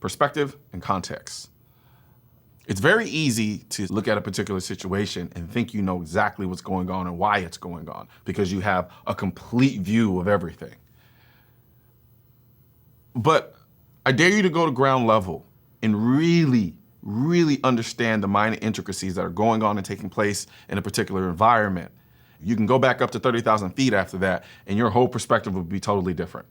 perspective and context. It's very easy to look at a particular situation and think you know exactly what's going on and why it's going on because you have a complete view of everything. But I dare you to go to ground level and really understand the minor intricacies that are going on and taking place in a particular environment. You can go back up to 30,000 feet after that and your whole perspective will be totally different.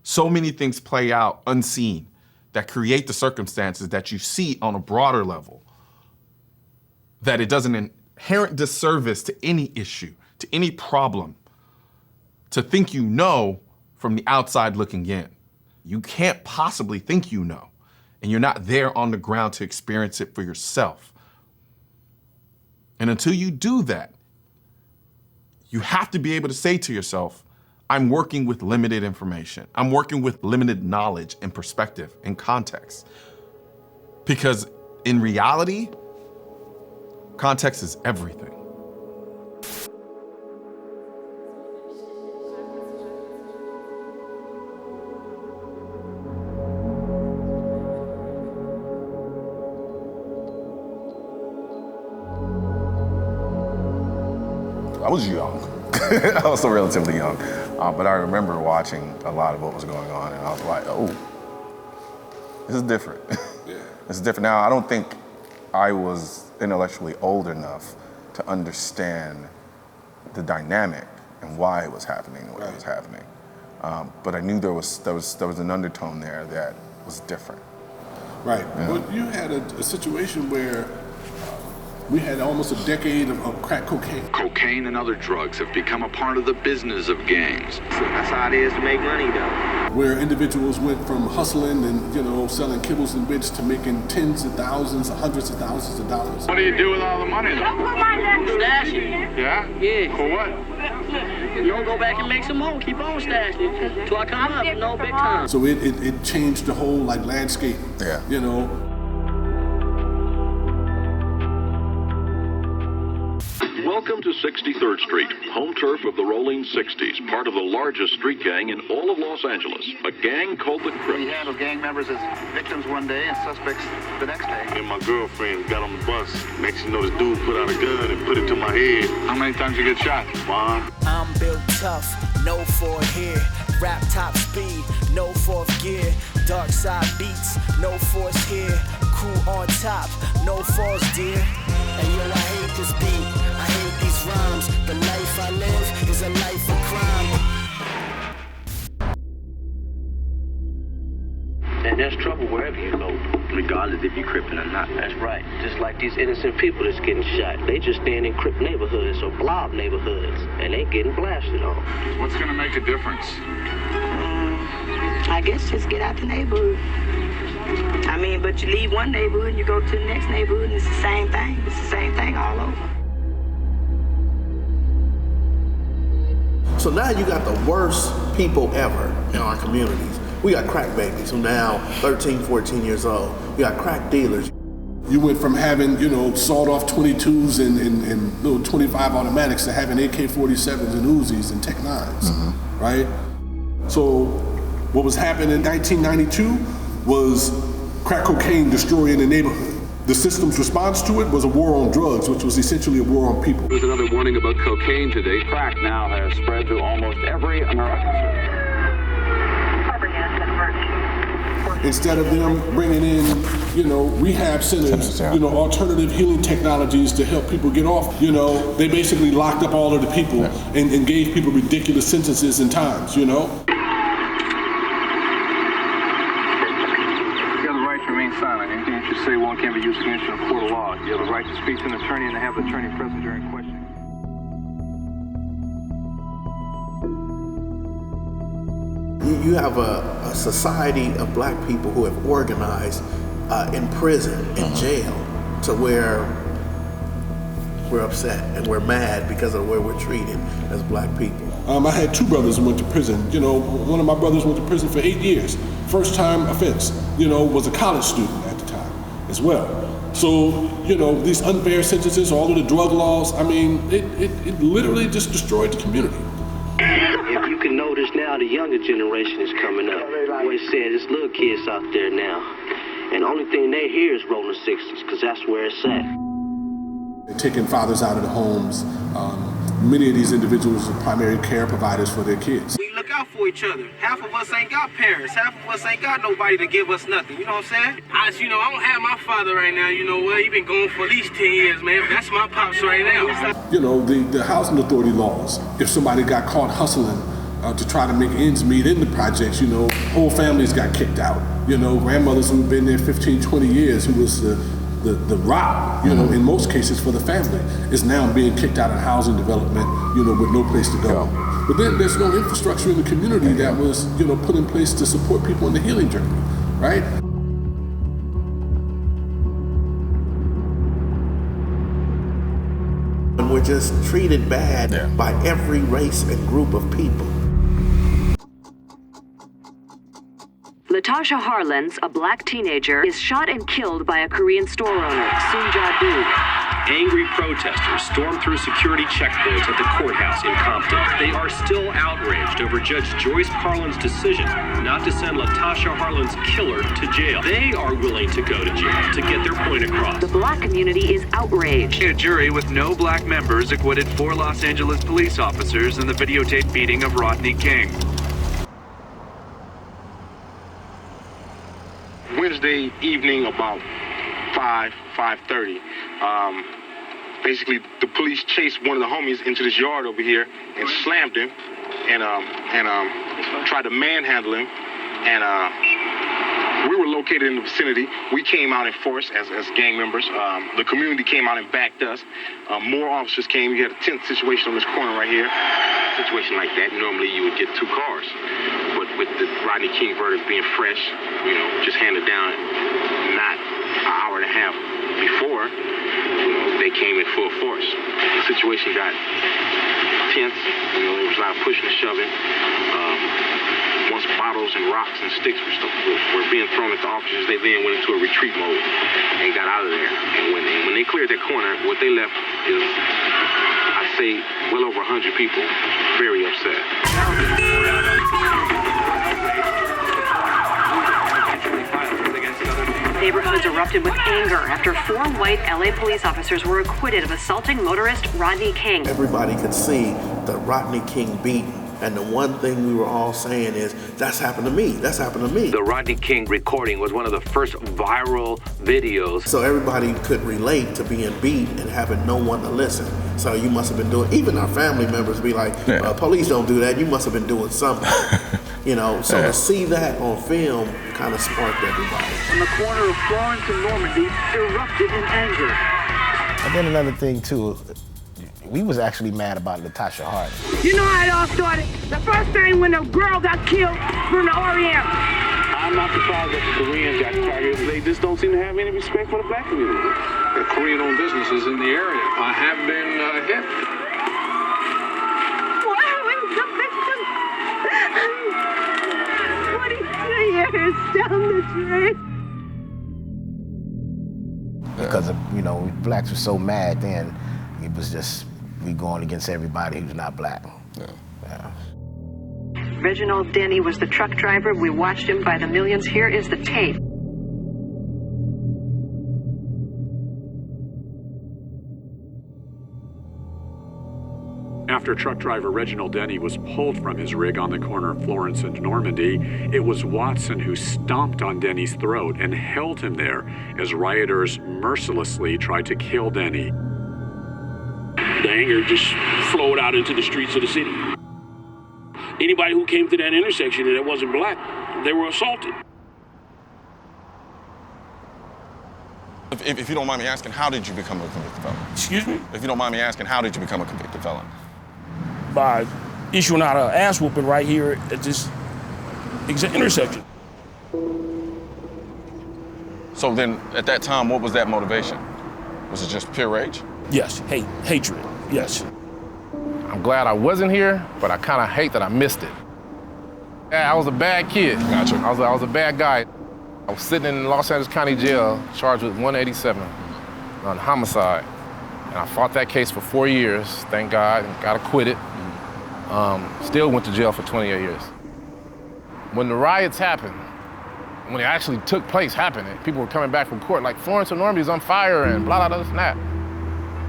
So many things play out unseen that create the circumstances that you see on a broader level, that it does an inherent disservice to any issue, to any problem, to think you know from the outside looking in. You can't possibly think you know, and you're not there on the ground to experience it for yourself. And until you do that, you have to be able to say to yourself, I'm working with limited information. I'm working with limited knowledge and perspective and context. Because in reality, context is everything. I was young. I was still relatively young. But I remember watching a lot of what was going on, and I was like, oh, this is different. Yeah. This is different. Now, I don't think I was intellectually old enough to understand the dynamic and why it was happening the way it was happening. But I knew there was an undertone there that was different. Right. Yeah. But you had a situation where we had almost a decade of crack cocaine. Cocaine and other drugs have become a part of the business of gangs. That's how it is to make money, though. Where individuals went from hustling and, selling kibbles and bits to making tens of thousands, hundreds of thousands of dollars. What do you do with all the money, though? Stash it. Yeah? Yeah. For what? You don't go back and make some more. Keep on stashing it till I come up, big time. So it changed the whole landscape. Yeah. Welcome to 63rd Street, home turf of the Rolling 60s, part of the largest street gang in all of Los Angeles, a gang called the Crips. We handled gang members as victims one day and suspects the next day. And my girlfriend got on the bus. Next thing you know, this dude put out a gun and put it to my head. How many times you get shot? Mom. I'm built tough, no forward here. Rap top speed, no fourth gear. Dark side beats, no force here. Crew on top, no force dear. And yo, I hate this beat, I hate these rhymes. The life I live is a life of crime. And there's trouble wherever you go, regardless if you're Crippin' or not. That's right. Just like these innocent people that's getting shot. They just stand in Crip neighborhoods or blob neighborhoods, and they getting blasted on. What's going to make a difference? I guess just get out the neighborhood. But you leave one neighborhood and you go to the next neighborhood and it's the same thing. It's the same thing all over. So now you got the worst people ever in our communities. We got crack babies who now 13, 14 years old. We got crack dealers. You went from having, sawed-off 22s and little 25 automatics to having AK-47s and Uzis and Tech-9s, right? So what was happening in 1992 was crack cocaine destroying the neighborhood. The system's response to it was a war on drugs, which was essentially a war on people. There's another warning about cocaine today. Crack now has spread to almost every American city. Instead of them bringing in, rehab centers, alternative healing technologies to help people get off, they basically locked up all of the people and gave people ridiculous sentences and times, You have the right to remain silent. Anything that you say won't can be used against you in a court of law. You have the right to speak to an attorney and to have the attorney present during questioning. You have a society of black people who have organized in prison, in jail, to where we're upset and we're mad because of where we're treated as black people. I had two brothers who went to prison. One of my brothers went to prison for 8 years. First time offense, was a college student at the time as well. So, these unfair sentences, all of the drug laws, it literally just destroyed the community. If you can notice now, the young younger generation is coming up. Boy said there's little kids out there now. And the only thing they hear is Rolling 60s, because that's where it's at. They're taking fathers out of the homes. Many of these individuals are primary care providers for their kids. We look out for each other. Half of us ain't got parents. Half of us ain't got nobody to give us nothing. You know what I'm saying? I don't have my father right now. You know what? He been gone for at least 10 years, man. That's my pops right now. You know, the housing authority laws. If somebody got caught hustling to try to make ends meet in the projects, whole families got kicked out. Grandmothers who've been there 15, 20 years, who was the rock, in most cases for the family, is now being kicked out of housing development, with no place to go. But then there's no infrastructure in the community that was, put in place to support people in the healing journey, right? And we're just treated bad by every race and group of people. Latasha Harlins, a black teenager, is shot and killed by a Korean store owner, Soonja Do. Angry protesters stormed through security checkpoints at the courthouse in Compton. They are still outraged over Judge Joyce Carlin's decision not to send Latasha Harlin's killer to jail. They are willing to go to jail to get their point across. The black community is outraged. A jury with no black members acquitted 4 Los Angeles police officers in the videotaped beating of Rodney King. Wednesday evening about 5:30. Basically, the police chased one of the homies into this yard over here and slammed him and tried to manhandle him. And we were located in the vicinity. We came out in force as gang members. The community came out and backed us. More officers came. You had a tense situation on this corner right here. A situation like that, normally you would get 2 cars. But with the Rodney King verdict being fresh, just handed down not an hour and a half before, they came in full force. The situation got tense. There was a lot of pushing and shoving. Once bottles and rocks and sticks were being thrown at the officers, they then went into a retreat mode and got out of there. And when they cleared that corner, what they left is, I'd say, well over 100 people very upset. Neighborhoods erupted with anger after 4 white LA police officers were acquitted of assaulting motorist Rodney King. Everybody could see the Rodney King beating. And the one thing we were all saying is, that's happened to me, that's happened to me. The Rodney King recording was one of the first viral videos. So everybody could relate to being beat and having no one to listen. So you must have been doing, even our family members be like, police don't do that, you must have been doing something. So to see that on film kind of sparked everybody. On the corner of Florence and Normandy, erupted in anger. And then another thing too, we was actually mad about Latasha Harlins. You know how it all started? The first thing when a girl got killed from the Orient. I'm not surprised that the Koreans got targeted. They just don't seem to have any respect for the black community. The Korean-owned businesses in the area have been hit. Years down the drain. Because of, blacks were so mad then, it was just we going against everybody who's not black. Yeah. Reginald Denny was the truck driver. We watched him by the millions. Here is the tape. After truck driver Reginald Denny was pulled from his rig on the corner of Florence and Normandy, it was Watson who stomped on Denny's throat and held him there as rioters mercilessly tried to kill Denny. The anger just flowed out into the streets of the city. Anybody who came to that intersection that wasn't black, they were assaulted. If you don't mind me asking, how did you become a convicted felon? Excuse me? If you don't mind me asking, how did you become a convicted felon? By issuing out an ass whooping right here at this intersection. So then, at that time, what was that motivation? Was it just pure rage? Yes, hatred, yes. I'm glad I wasn't here, but I kind of hate that I missed it. Yeah, I was a bad kid. Gotcha. I was a bad guy. I was sitting in Los Angeles County Jail, charged with 187 on homicide. And I fought that case for 4 years, thank God, and got acquitted. Still went to jail for 28 years. when the riots happened, when it actually took place, happening, people were coming back from court like Florence and Normandy's on fire and blah, blah, blah, this and that.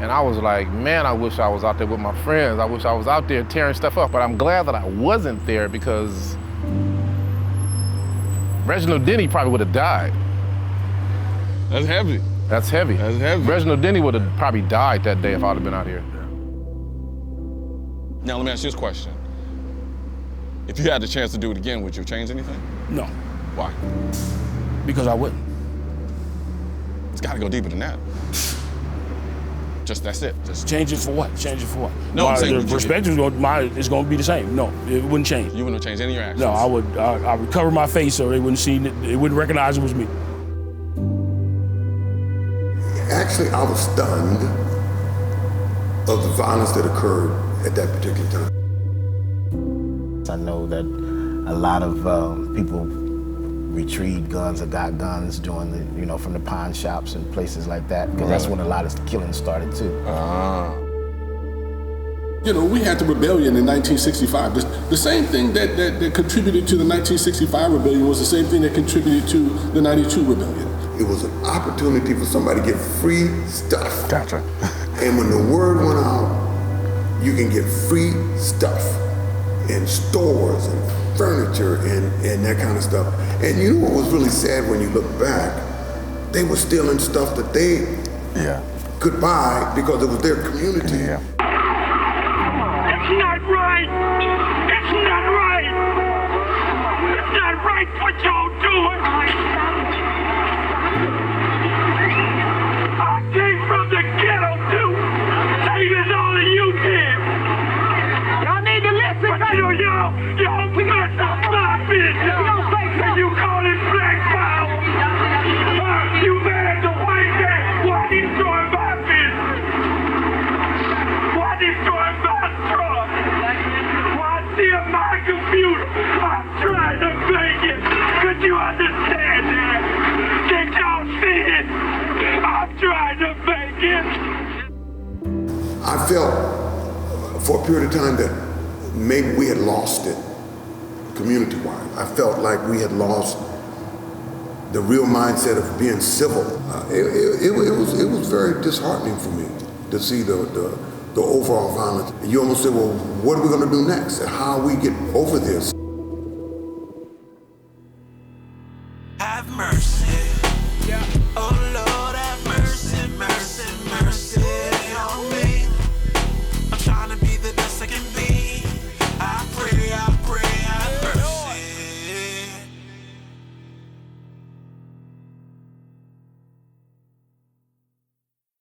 And I was like, man, I wish I was out there with my friends. I wish I was out there tearing stuff up, but I'm glad that I wasn't there because Reginald Denny probably would have died. That's heavy. That's heavy. That's heavy. Reginald Denny would have probably died that day if I'd have been out here. Now let me ask you this question. If you had the chance to do it again, would you change anything? No. Why? Because I wouldn't. It's gotta go deeper than that. Just that's it. Just change it for what? Change it for what? No, I'm saying the perspective is going to be the same. No, it wouldn't change. You wouldn't change any of your actions? No, I would cover my face so they wouldn't see it. They wouldn't recognize it was me. Actually, I was stunned of the violence that occurred at that particular time. I know that a lot of people retrieved guns or got guns during the, from the pawn shops and places like that, because that's when a lot of the killings started too. We had the rebellion in 1965. The same thing that contributed to the 1965 rebellion was the same thing that contributed to the 92 rebellion. It was an opportunity for somebody to get free stuff. Gotcha. And when the word went out, you can get free stuff in stores and furniture and that kind of stuff. And you know what was really sad when you look back? They were stealing stuff that they could buy because it was their community. Yeah. It's not right! It's not right! It's not right what y'all doing! I came from the ghetto too! Same as all of you did! Y'all need to listen! But y'all mess up my business! And you call it black power! You mad at the white man? Why destroy my business? Why destroy my truck? Why steal my computer? I'm trying to make it. Could you understand that? Can y'all see it? I'm trying to make it. I felt for a period of time that maybe we had lost it community-wide. I felt like we had lost the real mindset of being civil. It was very disheartening for me to see the overall violence. You almost say, well, what are we going to do next? And how we get over this? Have mercy.